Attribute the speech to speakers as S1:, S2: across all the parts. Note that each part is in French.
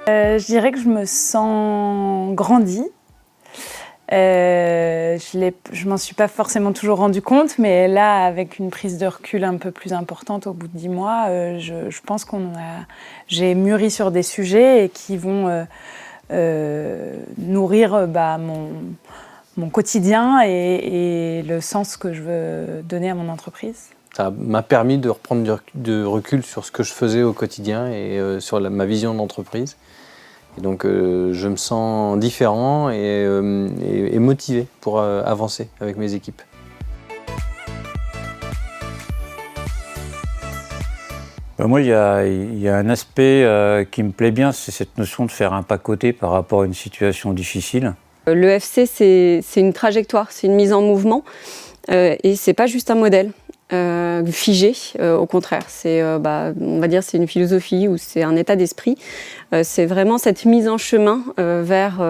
S1: Je dirais que je me sens grandie. Je m'en suis pas forcément toujours rendu compte, mais là, avec une prise de recul un peu plus importante au bout de 10 mois, je pense j'ai mûri sur des sujets et qui vont nourrir mon quotidien et le sens que je veux donner à mon entreprise.
S2: Ça m'a permis de reprendre du recul sur ce que je faisais au quotidien et sur ma vision d'entreprise. Et donc je me sens différent et motivé pour avancer avec mes équipes.
S3: Moi, il y a un aspect qui me plaît bien, c'est cette notion de faire un pas côté par rapport à une situation difficile.
S4: L'EFC, c'est une trajectoire, c'est une mise en mouvement et c'est pas juste un modèle figé, au contraire. On va dire c'est une philosophie ou c'est un état d'esprit. C'est vraiment cette mise en chemin vers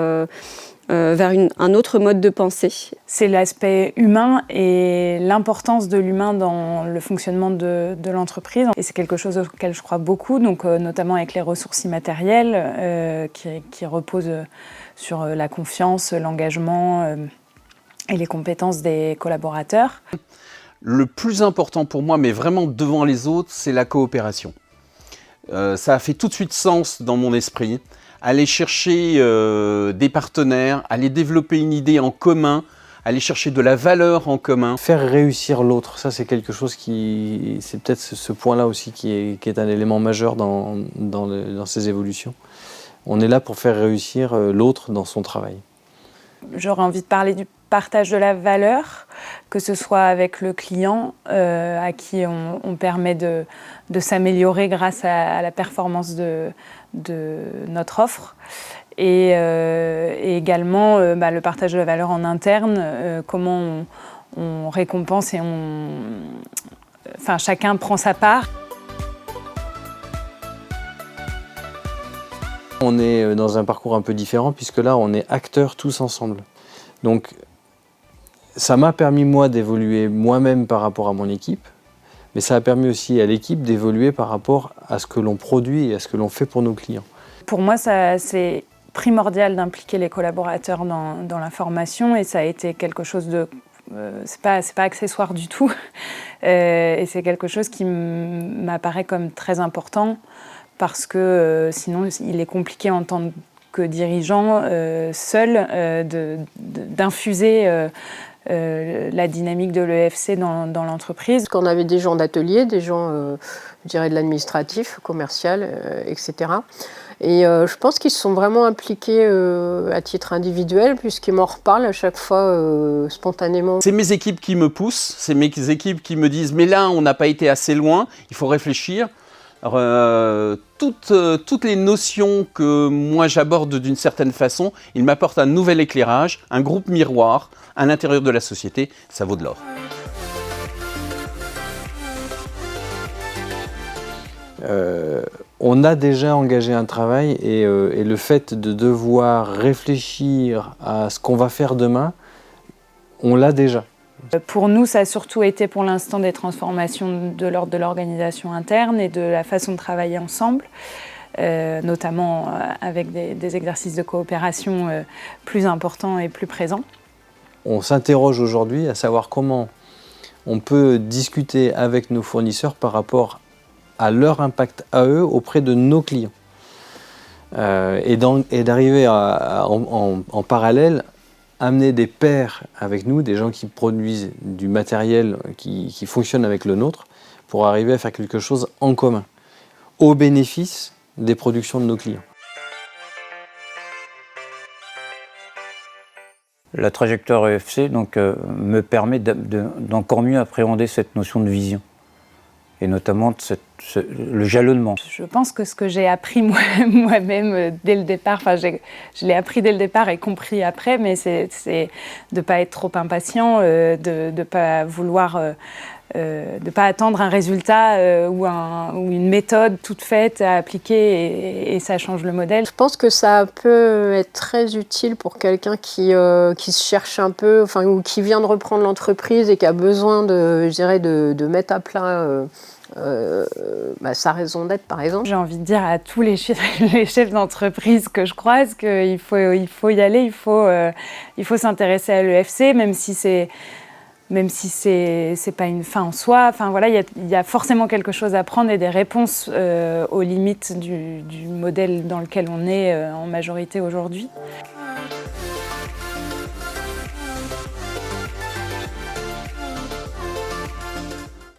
S4: un autre mode de pensée.
S1: C'est l'aspect humain et l'importance de l'humain dans le fonctionnement de l'entreprise. Et c'est quelque chose auquel je crois beaucoup, donc, notamment avec les ressources immatérielles qui reposent sur la confiance, l'engagement et les compétences des collaborateurs.
S5: Le plus important pour moi, mais vraiment devant les autres, c'est la coopération. Ça a fait tout de suite sens dans mon esprit. Aller chercher des partenaires, aller développer une idée en commun, aller chercher de la valeur en commun.
S2: Faire réussir l'autre, ça c'est quelque chose c'est peut-être ce point-là aussi qui est un élément majeur dans ces évolutions. On est là pour faire réussir l'autre dans son travail.
S1: J'aurais envie de parler du partage de la valeur, que ce soit avec le client à qui on permet de s'améliorer grâce à la performance de notre offre et également le partage de la valeur en interne, comment on récompense et chacun prend sa part.
S2: On est dans un parcours un peu différent puisque là on est acteurs tous ensemble. Donc ça m'a permis moi d'évoluer moi-même par rapport à mon équipe, mais ça a permis aussi à l'équipe d'évoluer par rapport à ce que l'on produit et à ce que l'on fait pour nos clients.
S1: Pour moi, c'est primordial d'impliquer les collaborateurs dans la formation et ça a été quelque chose de... c'est pas accessoire du tout et c'est quelque chose qui m'apparaît comme très important parce que sinon il est compliqué en tant que dirigeant seul d'infuser la dynamique de l'EFC dans l'entreprise.
S6: Quand on avait des gens d'atelier, des gens, je dirais, de l'administratif, commercial, etc. Et je pense qu'ils se sont vraiment impliqués à titre individuel, puisqu'ils m'en reparlent à chaque fois spontanément.
S5: C'est mes équipes qui me poussent, c'est mes équipes qui me disent « mais là, on n'a pas été assez loin, il faut réfléchir ». Toutes les notions que moi j'aborde d'une certaine façon, ils m'apportent un nouvel éclairage, un groupe miroir à l'intérieur de la société, ça vaut de l'or.
S2: On a déjà engagé un travail et le fait de devoir réfléchir à ce qu'on va faire demain, on l'a déjà.
S1: Pour nous, ça a surtout été pour l'instant des transformations de l'ordre de l'organisation interne et de la façon de travailler ensemble, notamment avec des exercices de coopération plus importants et plus présents.
S2: On s'interroge aujourd'hui à savoir comment on peut discuter avec nos fournisseurs par rapport à leur impact à eux auprès de nos clients. Et d'arriver en parallèle amener des pairs avec nous, des gens qui produisent du matériel qui fonctionne avec le nôtre, pour arriver à faire quelque chose en commun, au bénéfice des productions de nos clients.
S3: La trajectoire EFC me permet d'encore mieux appréhender cette notion de vision, et notamment le jalonnement.
S1: Je pense que ce que j'ai appris moi-même dès le départ, je l'ai appris dès le départ et compris après, mais c'est de ne pas être trop impatient, de ne pas vouloir, de ne pas attendre un résultat ou une méthode toute faite à appliquer et ça change le modèle.
S6: Je pense que ça peut être très utile pour quelqu'un qui se cherche un peu, ou qui vient de reprendre l'entreprise et qui a besoin de mettre à plat sa raison d'être, par exemple.
S1: J'ai envie de dire à tous les chefs d'entreprise que je croise qu'il faut y aller, il faut s'intéresser à l'EFC, même si c'est pas une fin en soi. Enfin voilà, il y a forcément quelque chose à prendre et des réponses aux limites du modèle dans lequel on est en majorité aujourd'hui.